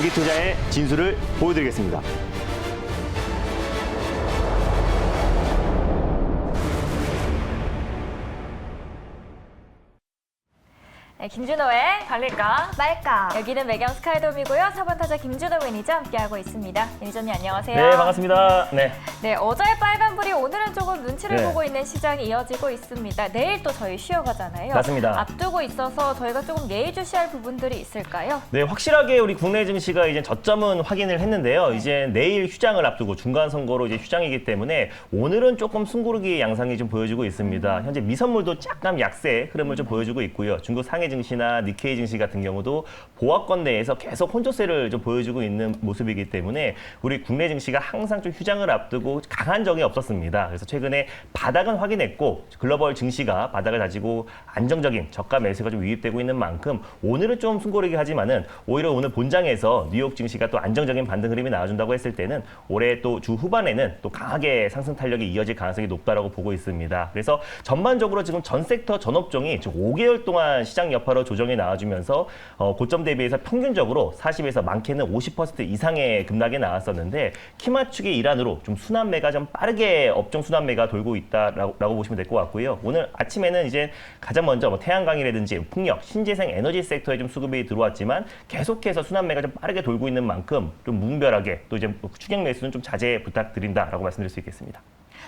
장기 투자의 진수를 보여드리겠습니다. 네, 김준호의 달릴까 말까. 여기는 매경 스카이돔이고요. 4번 타자 김준호 매니저 함께하고 있습니다. 매니저님 안녕하세요. 네, 반갑습니다. 네. 네, 어제의 빨간불이 오늘은 조금 눈치를 네. 보고 있는 시장이 이어지고 있습니다. 내일 또 저희 쉬어가잖아요. 맞습니다. 앞두고 있어서 저희가 조금 예의주시할 부분들이 있을까요? 네, 확실하게 우리 국내 증시가 이제 저점은 확인을 했는데요. 이제 내일 휴장을 앞두고 중간 선거로 이제 휴장이기 때문에 오늘은 조금 숨고르기 양상이 좀 보여지고 있습니다. 현재 미선물도 약간 약세 흐름을 좀 보여주고 있고요. 중국 상해 증시나 니케이 증시 같은 경우도 보합권 내에서 계속 혼조세를 좀 보여주고 있는 모습이기 때문에 우리 국내 증시가 항상 좀 휴장을 앞두고 강한 적이 없었습니다. 그래서 최근에 바닥은 확인했고 글로벌 증시가 바닥을 다지고 안정적인 저가 매수가 좀 유입되고 있는 만큼 오늘은 좀 숨고르기 하지만은 오히려 오늘 본장에서 뉴욕 증시가 또 안정적인 반등 흐름이 나와준다고 했을 때는 올해 또 주 후반에는 또 강하게 상승 탄력이 이어질 가능성이 높다라고 보고 있습니다. 그래서 전반적으로 지금 전 섹터 전 업종이 지금 5개월 동안 시장 여파로 조정이 나와주면서 고점 대비해서 평균적으로 40에서 많게는 50% 이상의 급락이 나왔었는데 키 맞추기 일환으로 좀 순환매가 좀 빠르게 업종 순환매가 돌고 있다라고 보시면 될 것 같고요. 오늘 아침에는 이제 가장 먼저 뭐 태양광이라든지 풍력, 신재생 에너지 섹터에 좀 수급이 들어왔지만 계속해서 순환매가 좀 빠르게 돌고 있는 만큼 좀 무분별하게 또 이제 추격 매수는 좀 자제 부탁드린다라고 말씀드릴 수 있겠습니다.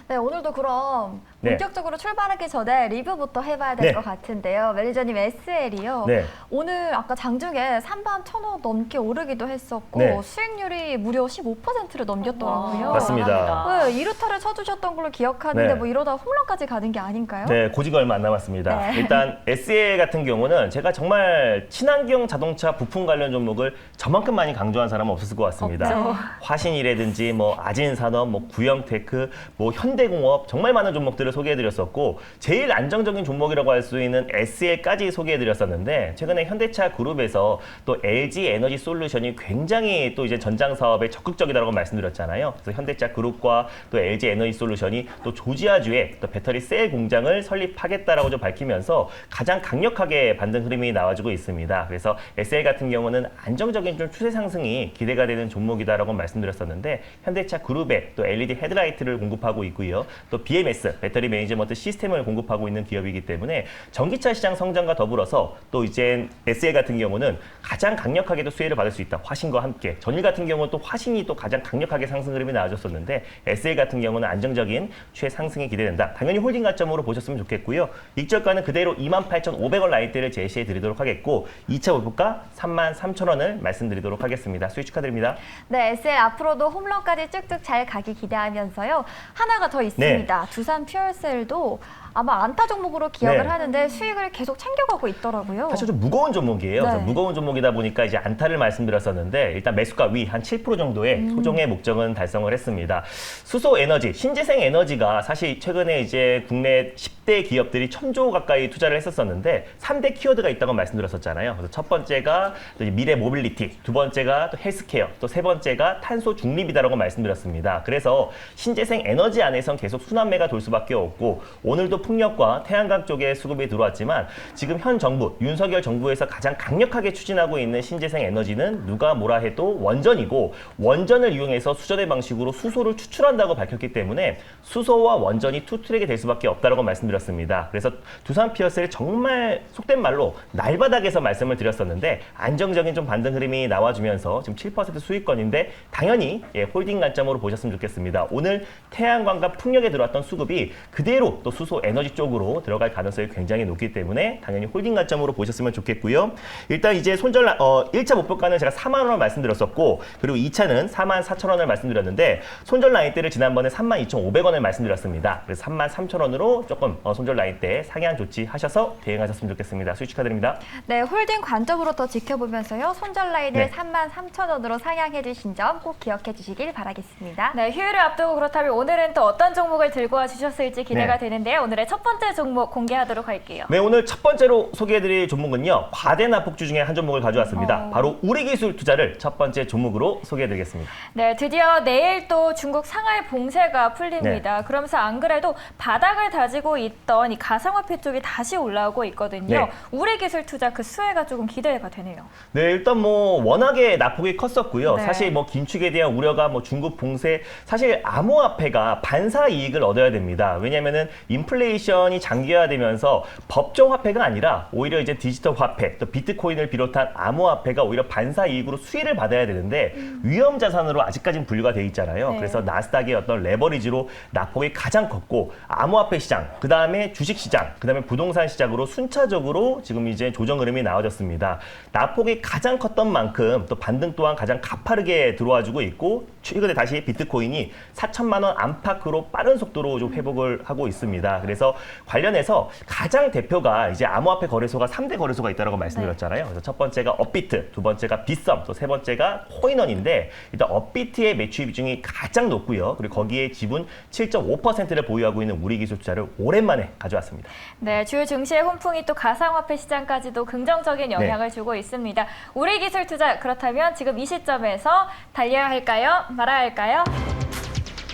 네, 오늘도 그럼 네. 본격적으로 출발하기 전에 리뷰부터 해봐야 될 네. 것 같은데요. 매니저님 SL이요. 네. 오늘 아까 장중에 3만 1,000원 넘게 오르기도 했었고 네. 수익률이 무려 15%를 넘겼더라고요. 맞습니다. 네, 2루타를 쳐주셨던 걸로 기억하는데 네. 뭐 이러다 홈런까지 가는 게 아닌가요? 네, 고지가 얼마 안 남았습니다. 네. 일단 SL 같은 경우는 제가 정말 친환경 자동차 부품 관련 종목을 저만큼 많이 강조한 사람은 없었을 것 같습니다. 없죠. 화신이라든지 뭐 아진산업, 뭐 구형테크, 뭐 현대공업 정말 많은 종목들을 소개해드렸었고 제일 안정적인 종목이라고 할 수 있는 SL까지 소개해드렸었는데 최근에 현대차 그룹에서 또 LG 에너지 솔루션이 굉장히 또 이제 전장 사업에 적극적이다라고 말씀드렸잖아요. 그래서 현대차 그룹과 또 LG 에너지 솔루션이 또 조지아주에 또 배터리 셀 공장을 설립하겠다라고 좀 밝히면서 가장 강력하게 반등 흐름이 나와주고 있습니다. 그래서 SL 같은 경우는 안정적인 좀 추세 상승이 기대가 되는 종목이다라고 말씀드렸었는데 현대차 그룹에 또 LED 헤드라이트를 공급하고 있고요. 또 BMS 배터리 매니지먼트 시스템을 공급하고 있는 기업이기 때문에 전기차 시장 성장과 더불어서 또 이제 SL 같은 경우는 가장 강력하게도 수혜를 받을 수 있다. 화신과 함께. 전일 같은 경우는 또 화신이 또 가장 강력하게 상승 흐름이 나와줬었는데 SL 같은 경우는 안정적인 최상승이 기대된다. 당연히 홀딩 가점으로 보셨으면 좋겠고요. 익절가는 그대로 28,500원 라인대를 제시해 드리도록 하겠고 2차 목표가 33,000원을 말씀드리도록 하겠습니다. 수익 축하드립니다. 네, SL 앞으로도 홈런까지 쭉쭉 잘 가기 기대하면서요. 하나가 더 있습니다. 두산 퓨얼셀도 아마 안타 종목으로 기억을 네. 하는데 수익을 계속 챙겨가고 있더라고요. 사실 좀 무거운 종목이에요. 그래서 네. 무거운 종목이다 보니까 이제 안타를 말씀드렸었는데 일단 매수가 위 한 7% 정도의 소정의 목적은 달성을 했습니다. 수소 에너지, 신재생 에너지가 사실 최근에 이제 국내 10대 기업들이 1,000조 가까이 투자를 했었었는데 3대 키워드가 있다고 말씀드렸었잖아요. 그래서 첫 번째가 또 이제 미래 모빌리티, 두 번째가 또 헬스케어, 또 세 번째가 탄소 중립이다라고 말씀드렸습니다. 그래서 신재생 에너지 안에선 계속 순환매가 돌 수밖에 없고 오늘도 풍력과 태양광 쪽에 수급이 들어왔지만 지금 현 정부, 윤석열 정부에서 가장 강력하게 추진하고 있는 신재생 에너지는 누가 뭐라 해도 원전이고 원전을 이용해서 수전의 방식으로 수소를 추출한다고 밝혔기 때문에 수소와 원전이 투트랙이 될 수밖에 없다고 말씀드렸습니다. 그래서 두산 피어스를 정말 속된 말로 날바닥에서 말씀을 드렸었는데 안정적인 좀 반등 흐름이 나와주면서 지금 7% 수익권인데 당연히 홀딩 관점으로 보셨으면 좋겠습니다. 오늘 태양광과 풍력에 들어왔던 수급이 그대로 또 수소 에너지 쪽으로 들어갈 가능성이 굉장히 높기 때문에 당연히 홀딩 관점으로 보셨으면 좋겠고요. 일단 이제 손절 1차 목표가는 제가 4만 원을 말씀드렸었고 그리고 2차는 44,000원을 말씀드렸는데 손절 라인대를 지난번에 32,500원을 말씀드렸습니다. 그래서 33,000원으로 조금 손절 라인대 상향 조치하셔서 대응하셨으면 좋겠습니다. 수익 축하드립니다. 네, 홀딩 관점으로 더 지켜보면서요. 손절 라인을 네. 33,000원으로 상향해 주신 점 꼭 기억해 주시길 바라겠습니다. 네, 휴일을 앞두고 그렇다면 오늘은 또 어떤 종목을 들고 와주셨을지 기대가 네. 되는데요. 오늘의 오늘의 첫 번째 종목 공개하도록 할게요. 네, 오늘 첫 번째로 소개해드릴 종목은요. 과대납폭주 중에 한 종목을 가져왔습니다. 바로 우리기술투자를 첫 번째 종목으로 소개해드리겠습니다. 네, 드디어 내일 또 중국 상하이 봉쇄가 풀립니다. 그러면서 안 그래도 바닥을 다지고 있던 이 가상화폐 쪽이 다시 올라오고 있거든요. 네. 우리기술투자 그 수혜가 조금 기대가 되네요. 네, 일단 뭐 워낙에 낙폭이 컸었고요. 네. 사실 뭐 긴축에 대한 우려가 뭐 중국 봉쇄, 사실 암호화폐가 반사 이익을 얻어야 됩니다. 왜냐하면은 인플레이션이 장기화되면서 법정 화폐가 아니라 오히려 이제 디지털 화폐, 또 비트코인을 비롯한 암호화폐가 오히려 반사 이익으로 수혜를 받아야 되는데 위험 자산으로 아직까지는 분류가 돼 있잖아요. 네. 그래서 나스닥의 어떤 레버리지로 낙폭이 가장 컸고 암호화폐 시장, 그 다음에 주식 시장, 그 다음에 부동산 시장으로 순차적으로 지금 이제 조정 흐름이 나와졌습니다. 낙폭이 가장 컸던 만큼 또 반등 또한 가장 가파르게 들어와주고 있고 최근에 다시 비트코인이 4천만 원 안팎으로 빠른 속도로 좀 회복을 하고 있습니다. 그래서 관련해서 가장 대표가 이제 암호화폐 거래소가 3대 거래소가 있다고 말씀드렸잖아요. 그래서 첫 번째가 업비트, 두 번째가 빗썸, 또 세 번째가 코인원인데 일단 업비트의 매출 비중이 가장 높고요. 그리고 거기에 지분 7.5%를 보유하고 있는 우리기술투자를 오랜만에 가져왔습니다. 네, 주요 증시의 훈풍이 또 가상화폐 시장까지도 긍정적인 영향을 주고 있습니다. 우리기술투자 그렇다면 지금 이 시점에서 달려야 할까요? 말아야 할까요?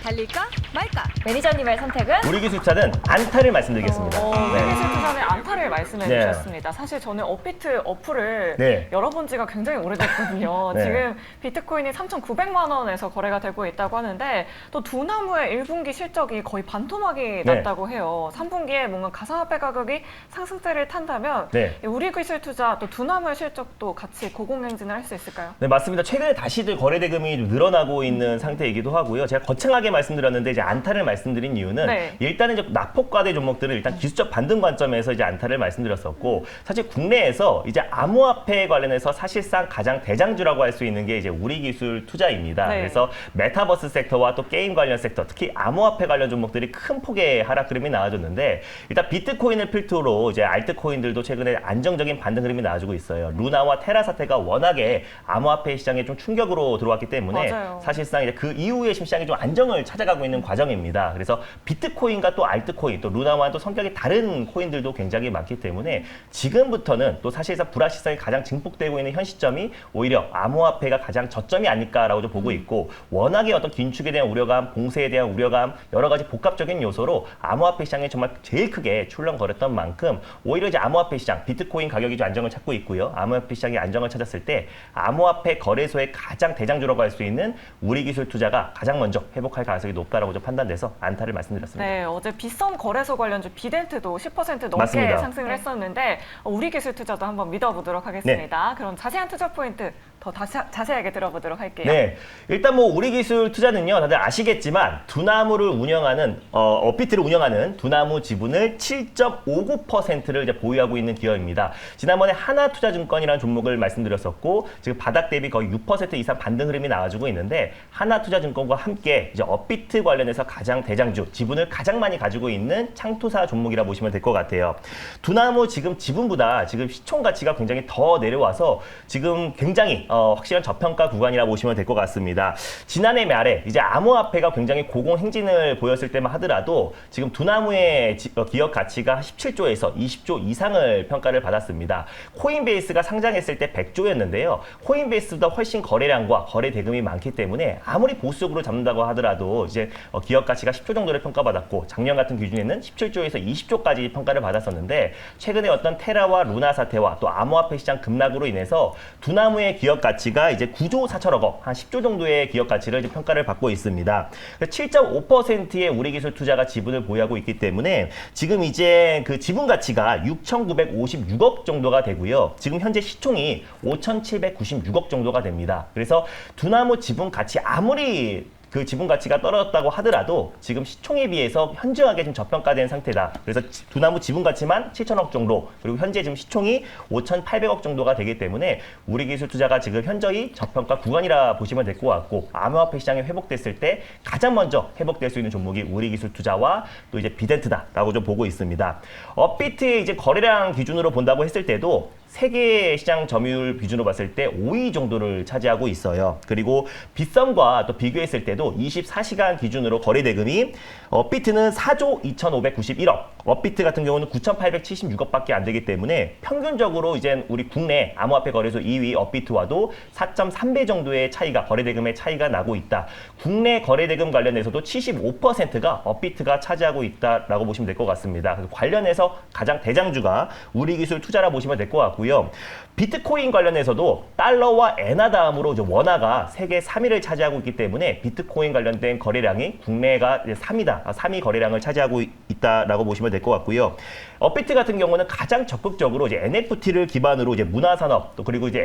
달릴까 말까? 매니저님의 선택은? 우리기술투자는 안타를 말씀드리겠습니다. 네. 우리기술 투자는 안타를 말씀해 네. 주셨습니다. 사실 저는 업비트 어플을 네. 열어본 지가 굉장히 오래됐거든요. 네. 지금 비트코인이 3,900만 원에서 거래가 되고 있다고 하는데 또 두나무의 1분기 실적이 거의 반토막이 네. 났다고 해요. 3분기에 뭔가 가상화폐 가격이 상승세를 탄다면 네. 우리기술 투자 또 두나무의 실적도 같이 고공행진을 할 수 있을까요? 네, 맞습니다. 최근에 다시들 거래 대금이 좀 늘어나고 있는 상태이기도 하고요. 제가 거창하게 말씀드렸는데 이제 안타를 말씀드린 이유는 네. 일단은 이제 낙폭과대 종목들은 일단 기술적 반등 관점에서 이제 안타를 말씀드렸었고 사실 국내에서 이제 암호화폐 관련해서 사실상 가장 대장주라고 할 수 있는 게 이제 우리기술 투자입니다. 네. 그래서 메타버스 섹터와 또 게임 관련 섹터, 특히 암호화폐 관련 종목들이 큰 폭의 하락 흐름이 나와줬는데 일단 비트코인을 필두로 이제 알트코인들도 최근에 안정적인 반등 흐름이 나와주고 있어요. 루나와 테라 사태가 워낙에 암호화폐 시장에 좀 충격으로 들어왔기 때문에 맞아요. 사실상 이제 그 이후에 시장이 좀 안정을 찾아가고 있는 과정입니다. 그래서 비트코인과 또 알트코인, 또 루나와는 또 성격이 다른 코인들도 굉장히 많기 때문에 지금부터는 또 사실상 불확실성이 가장 증폭되고 있는 현 시점이 오히려 암호화폐가 가장 저점이 아닐까라고 좀 보고 있고 워낙에 어떤 긴축에 대한 우려감, 봉쇄에 대한 우려감 여러 가지 복합적인 요소로 암호화폐 시장이 정말 제일 크게 출렁거렸던 만큼 오히려 이제 암호화폐 시장, 비트코인 가격이 좀 안정을 찾고 있고요. 암호화폐 시장이 안정을 찾았을 때 암호화폐 거래소의 가장 대장주라고 할 수 있는 우리기술 투자가 가장 먼저 회복할 가능성이 높다라고 좀 판단돼서 안타를 말씀드렸습니다. 네, 어제 빗썸 거래소 관련주 비덴트도 10% 넘게 맞습니다. 상승을 했었는데 우리기술 투자도 한번 믿어보도록 하겠습니다. 그럼 자세한 투자 포인트 더 자세하게 들어보도록 할게요. 네, 일단 뭐 우리기술 투자는요, 다들 아시겠지만 두나무를 운영하는 업비트를 운영하는 두나무 지분을 7.59%를 이제 보유하고 있는 기업입니다. 지난번에 하나투자증권이라는 종목을 말씀드렸었고 지금 바닥 대비 거의 6% 이상 반등 흐름이 나와주고 있는데 하나투자증권과 함께 이제 업비트 관련해서 가장 대장주 지분을 가장 많이 가지고 있는 창투사 종목이라 보시면 될 것 같아요. 두나무 지금 지분보다 지금 시총 가치가 굉장히 더 내려와서 지금 굉장히 확실한 저평가 구간이라 보시면 될 것 같습니다. 지난해 말에 이제 암호화폐가 굉장히 고공행진을 보였을 때만 하더라도 지금 두나무의 기업 가치가 17조에서 20조 이상을 평가를 받았습니다. 코인베이스가 상장했을 때 100조였는데요. 코인베이스보다 훨씬 거래량과 거래 대금이 많기 때문에 아무리 보수적으로 잡는다고 하더라도 이제 기업 가치가 10조 정도를 평가받았고 작년 같은 기준에는 17조에서 20조까지 평가를 받았었는데 최근에 어떤 테라와 루나 사태와 또 암호화폐 시장 급락으로 인해서 두나무의 기업 가치가 이제 9조 4천억 원, 한 10조 정도의 기업 가치를 이제 평가를 받고 있습니다. 7.5%의 우리기술 투자가 지분을 보유하고 있기 때문에 지금 이제 그 지분 가치가 6,956억 정도가 되고요. 지금 현재 시총이 5,796억 정도가 됩니다. 그래서 두나무 지분 가치 아무리 그 지분 가치가 떨어졌다고 하더라도 지금 시총에 비해서 현저하게 좀 저평가된 상태다. 그래서 두나무 지분 가치만 7천억 정도, 그리고 현재 지금 시총이 5,800억 정도가 되기 때문에 우리기술 투자가 지금 현저히 저평가 구간이라 보시면 될 것 같고 암호화폐 시장이 회복됐을 때 가장 먼저 회복될 수 있는 종목이 우리기술 투자와 또 이제 비덴트다라고 좀 보고 있습니다. 업비트의 이제 거래량 기준으로 본다고 했을 때도 세계 시장 점유율 기준으로 봤을 때 5위 정도를 차지하고 있어요. 그리고 빗썸과 또 비교했을 때도 24시간 기준으로 거래 대금이 업비트는 4조 2,591억, 업비트 같은 경우는 9,876억밖에 안 되기 때문에 평균적으로 이제 우리 국내 암호화폐 거래소 2위 업비트와도 4.3배 정도의 차이가, 거래 대금의 차이가 나고 있다. 국내 거래 대금 관련해서도 75%가 업비트가 차지하고 있다라고 보시면 될 것 같습니다. 그래서 관련해서 가장 대장주가 우리기술 투자라 보시면 될 것 같고요. 비트코인 관련해서도 달러와 엔화 다음으로 이제 원화가 세계 3위를 차지하고 있기 때문에 비트코인 관련된 거래량이 국내가 3위다. 3위 거래량을 차지하고 있다라고 보시면 될 것 같고요. 업비트 같은 경우는 가장 적극적으로 이제 NFT를 기반으로 이제 문화산업, 또 그리고 이제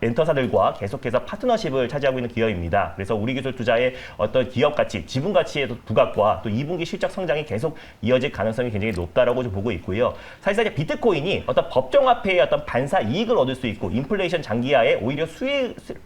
엔터사들과 계속해서 파트너십을 차지하고 있는 기업입니다. 그래서 우리기술 투자의 어떤 기업 가치, 지분 가치의 부각과 또 2분기 실적 성장이 계속 이어질 가능성이 굉장히 높다라고 좀 보고 있고요. 사실상 이제 비트코인이 어떤 법정화폐의 어떤 반사 이익을 얻을 수 있고 인플레이션 장기하에 오히려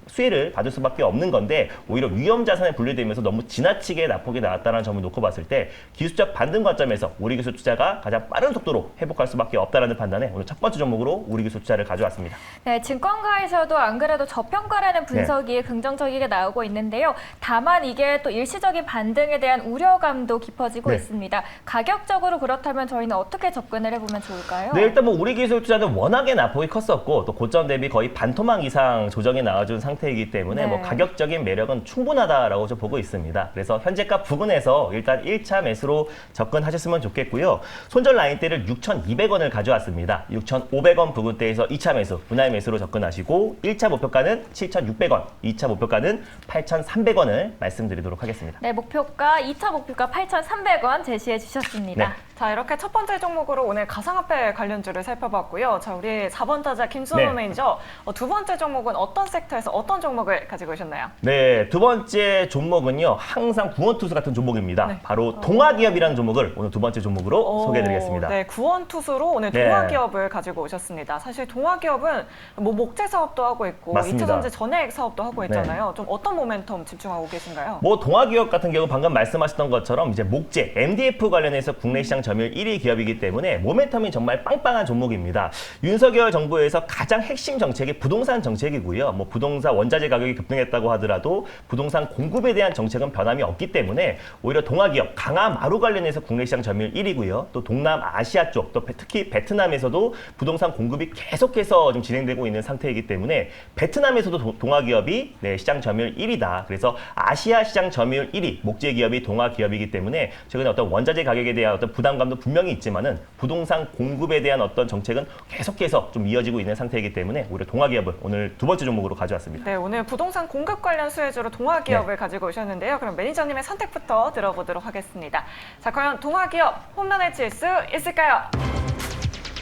수혜를 받을 수밖에 없는 건데 오히려 위험 자산에 분류되면서 너무 지나치게 낙폭이 나왔다는 점을 놓고 봤을 때 기술적 반등 관점에서 우리기술 투자가 가장 빠른 속도로 회복할 수밖에 없다라는 판단에 오늘 첫 번째 종목으로 우리기술 투자를 가져왔습니다. 네, 증권가에서도 안 그래도 저평가라는 분석이 긍정적이게 나오고 있는데요. 다만 이게 또 일시적인 반등에 대한 우려감도 깊어지고 네. 있습니다. 가격적으로 그렇다면 저희는 어떻게 접근을 해보면 좋을까요? 네, 일단 뭐 우리기술 투자는 워낙에 낙폭이 컸었고 또 고점 대비 거의 반토막 이상 조정이 나와준 상태이기 때문에 네. 뭐 가격적인 매력은 충분하다라고 좀 보고 있습니다. 그래서 현재가 부근에서 일단 1차 매수로 접근하셨으면 좋겠고요. 손절 라인대를 6,200원을 가져왔습니다. 6,500원 부근대에서 2차 매수, 분할 매수로 접근하시고 1차 목표가는 7,600원, 2차 목표가는 8,300원을 말씀드리도록 하겠습니다. 네, 목표가 2차 목표가 8,300원 제시해 주셨습니다. 네. 자, 이렇게 첫 번째 종목으로 오늘 가상화폐 관련주를 살펴봤고요. 자, 우리 4번 타자 김수호 네. 매니저, 두 번째 종목은 어떤 섹터에서 어떤 종목을 가지고 오셨나요? 네, 두 번째 종목은요. 항상 구원투수 같은 종목입니다. 네. 바로 동아기업이라는 종목을 오늘 두 번째 종목으로 소개해드리겠습니다. 네, 구원투수로 오늘 네. 동아기업을 가지고 오셨습니다. 사실 동아기업은 뭐 목재 사업도 하고 있고 맞습니다. 2차전지 전액 사업도 하고 있잖아요. 좀 어떤 모멘텀 집중하고 계신가요? 뭐 동아기업 같은 경우 방금 말씀하셨던 것처럼 이제 목재, MDF 관련해서 국내 시장 점유율 1위 기업이기 때문에 모멘텀이 정말 빵빵한 종목입니다. 윤석열 정부에서 가장 핵심 정책이 부동산 정책이고요. 뭐 부동산 원자재 가격이 급등했다고 하더라도 부동산 공급에 대한 정책은 변함이 없기 때문에 오히려 동아기업, 강화마루 관련해서 국내 시장 점유율 1위고요. 또 동남아시아 쪽, 또 특히 베트남에서도 부동산 공급이 계속해서 좀 진행되고 있는 상태이기 때문에 베트남에서도 동아기업이 네, 시장 점유율 1위다. 그래서 아시아 시장 점유율 1위 목재 기업이 동아기업이기 때문에 최근에 어떤 원자재 가격에 대한 어떤 부담감도 분명히 있지만은 부동산 공급에 대한 어떤 정책은 계속해서 좀 이어지고 있는 상태이기 때문에 오히려 동아기업을 오늘 두 번째 종목으로 가져왔습니다. 네, 오늘 부동산 공급 관련 수혜주로 동아기업을 가지고 오셨는데요. 그럼 매니저님의 선택부터 들어보도록 하겠습니다. 자, 과연 동아기업 홈런을 칠 수 있을까요?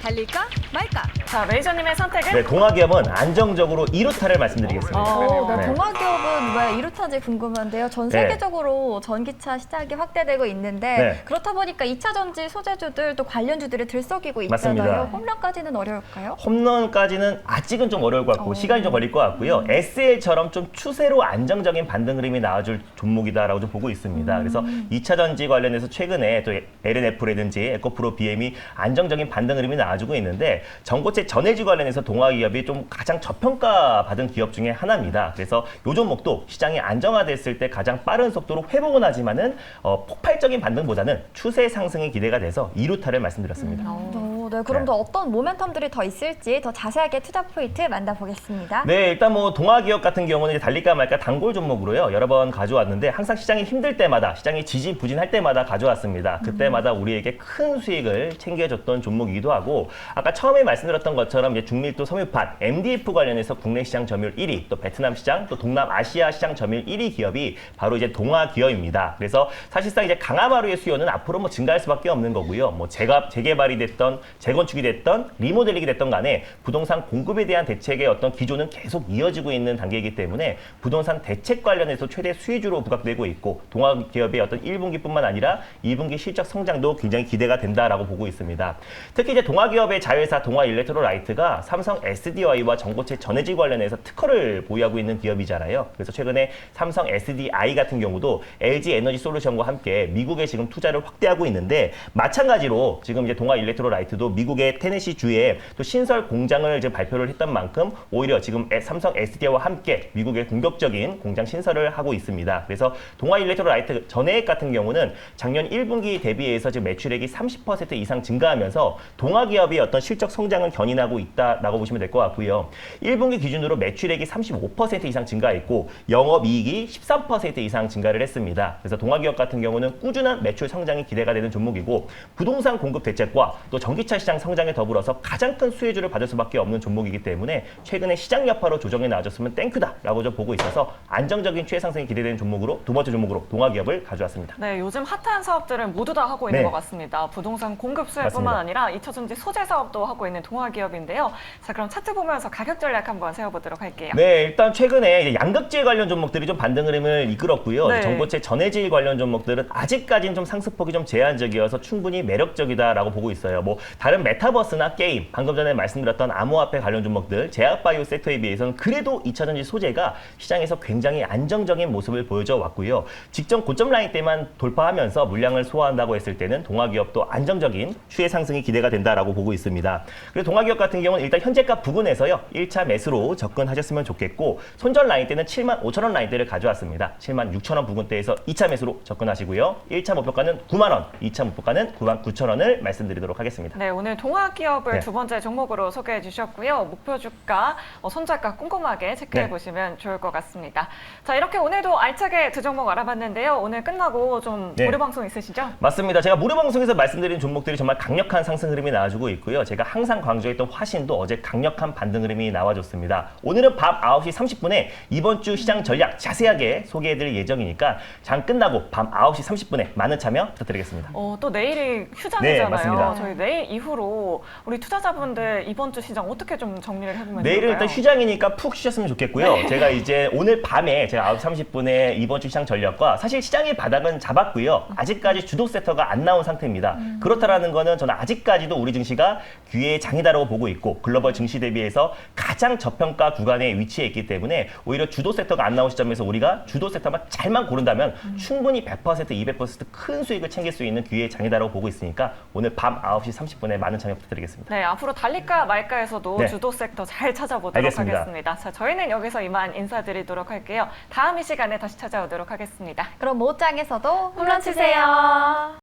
달릴까 말까? 자, 매니저님의 선택은? 네, 동아기업은 안정적으로 2루타를 말씀드리겠습니다. 네, 네. 동아기업은 왜 이렇다지 궁금한데요. 전 네. 세계적으로 전기차 시장이 확대되고 있는데 네. 그렇다 보니까 2차 전지 소재주들 또 관련주들이 들썩이고 맞습니다. 있잖아요. 홈런까지는 어려울까요? 홈런까지는 아직은 좀 어려울 것 같고 시간이 좀 걸릴 것 같고요. SL처럼 좀 추세로 안정적인 반등 흐름이 나와줄 종목이다라고 좀 보고 있습니다. 그래서 2차 전지 관련해서 최근에 또 LNF라든지 에코프로 BM이 안정적인 반등 흐름이 나와주고 있는데 전고체 전해지 관련해서 동아기업이 좀 가장 저평가 받은 기업 중에 하나입니다. 그래서 요 종목도 시장이 안정화됐을 때 가장 빠른 속도로 회복은 하지만은 폭발적인 반등보다는 추세 상승이 기대가 돼서 2루타를 말씀드렸습니다. 네, 그럼 네. 더 어떤 모멘텀들이 더 있을지 더 자세하게 투자 포인트 만나보겠습니다. 네, 일단 뭐 동아기업 같은 경우는 이제 달릴까 말까 단골 종목으로요. 여러 번 가져왔는데 항상 시장이 힘들 때마다, 시장이 지지부진할 때마다 가져왔습니다. 그때마다 우리에게 큰 수익을 챙겨줬던 종목이기도 하고 아까 처음에 말씀드렸던 것처럼 이제 중밀도 섬유판, MDF 관련해서 국내 시장 점유율 1위, 또 베트남 시장, 또 동남아시아 시장 점유율 1위 기업이 바로 이제 동아기업입니다. 그래서 사실상 이제 강화마루의 수요는 앞으로 뭐 증가할 수밖에 없는 거고요. 뭐 재개발이 됐던, 재건축이 됐던, 리모델링이 됐던 간에 부동산 공급에 대한 대책의 어떤 기조는 계속 이어지고 있는 단계이기 때문에 부동산 대책 관련해서 최대 수혜주로 부각되고 있고 동아기업의 어떤 1분기뿐만 아니라 2분기 실적 성장도 굉장히 기대가 된다라고 보고 있습니다. 특히 이제 동아기업의 자회사 동아일렉트로라이트가 삼성 SDI와 전고체 전해질 관련해서 특허를 보유하고 있는 기업이잖아요. 그래서 최근에 삼성 SDI 같은 경우도 LG 에너지 솔루션과 함께 미국에 지금 투자를 확대하고 있는데 마찬가지로 지금 이제 동아일렉트로라이트도 미국의 테네시 주에 또 신설 공장을 이제 발표를 했던 만큼 오히려 지금 삼성 SDI와 함께 미국의 공격적인 공장 신설을 하고 있습니다. 그래서 동아 일렉트로라이트 전해액 같은 경우는 작년 1분기 대비해서 지금 매출액이 30% 이상 증가하면서 동아 기업의 어떤 실적 성장을 견인하고 있다라고 보시면 될 것 같고요. 1분기 기준으로 매출액이 35% 이상 증가했고 영업이익이 13% 이상 증가를 했습니다. 그래서 동아 기업 같은 경우는 꾸준한 매출 성장이 기대가 되는 종목이고 부동산 공급 대책과 또 전기차 시장 성장에 더불어서 가장 큰 수혜주를 받을 수밖에 없는 종목이기 때문에 최근에 시장 여파로 조정에 나와줬으면 땡큐다라고 좀 보고 있어서 안정적인 추세 상승이 기대되는 종목으로 두 번째 종목으로 동아 기업을 가져왔습니다. 네, 요즘 핫한 사업들을 모두 다 하고 있는 네. 것 같습니다. 부동산 공급 수혜뿐만 맞습니다. 아니라 2차전지 소재 사업도 하고 있는 동아 기업인데요. 자, 그럼 차트 보면서 가격 전략 한번 세워보도록 할게요. 네, 일단 최근에 이제 양극재 관련 종목들이 좀 반등 흐름을 이끌었고요. 네. 전고체 전해질 관련 종목들은 아직까지는 좀 상승폭이 좀 제한적이어서 충분히 매력적이다라고 보고 있어요. 뭐 다른 메타버스나 게임, 방금 전에 말씀드렸던 암호화폐 관련 종목들, 제약바이오 섹터에 비해서는 그래도 2차전지 소재가 시장에서 굉장히 안정적인 모습을 보여줘 왔고요. 직전 고점 라인 때만 돌파하면서 물량을 소화한다고 했을 때는 동아기업도 안정적인 추세 상승이 기대가 된다라고 보고 있습니다. 그리고 동아기업 같은 경우는 일단 현재가 부근에서요. 1차 매수로 접근하셨으면 좋겠고 손절 라인 때는 75,000원 라인대를 가져왔습니다. 76,000원 부근대에서 2차 매수로 접근하시고요. 1차 목표가는 9만 원, 2차 목표가는 99,000원을 말씀드리도록 하겠습니다. 네, 오늘 동아 기업을 네. 두 번째 종목으로 소개해 주셨고요. 목표 주가, 손절가 꼼꼼하게 체크해 네. 보시면 좋을 것 같습니다. 자, 이렇게 오늘도 알차게 두 종목 알아봤는데요. 오늘 끝나고 좀 네. 무료 방송 있으시죠? 맞습니다. 제가 무료 방송에서 말씀드린 종목들이 정말 강력한 상승 흐름이 나와주고 있고요. 제가 항상 강조했던 화신도 어제 강력한 반등 흐름이 나와줬습니다. 오늘은 밤 9시 30분에 이번 주 시장 전략 자세하게 소개해드릴 예정이니까 장 끝나고 밤 9시 30분에 많은 참여 부탁드리겠습니다. 또 내일이 네, 휴장이잖아요. 맞습니다. 저희 내일 이후로 우리 투자자분들 이번 주 시장 어떻게 좀 정리를 해보면 내일은 좋을까요? 일단 휴장이니까 푹 쉬셨으면 좋겠고요. 제가 이제 오늘 밤에 제가 9시 30분에 이번 주 시장 전략과 사실 시장의 바닥은 잡았고요. 아직까지 주도 섹터가 안 나온 상태입니다. 그렇다라는 거는 저는 아직까지도 우리 증시가 기회의 장이다라고 보고 있고 글로벌 증시 대비해서 가장 저평가 구간에 위치해 있기 때문에 오히려 주도 섹터가 안 나온 시점에서 우리가 주도 섹터만 잘만 고른다면 충분히 100%, 200%큰 수익을 챙길 수 있는 기회의 장이다라고 보고 있으니까 오늘 밤 9시 30분에 많은 참여 부탁드리겠습니다. 네, 앞으로 달릴까 말까에서도 네. 주도 섹터 잘 찾아보도록 알겠습니다. 하겠습니다. 자, 저희는 여기서 이만 인사드리도록 할게요. 다음 이 시간에 다시 찾아오도록 하겠습니다. 그럼 모장에서도 홈런 치세요.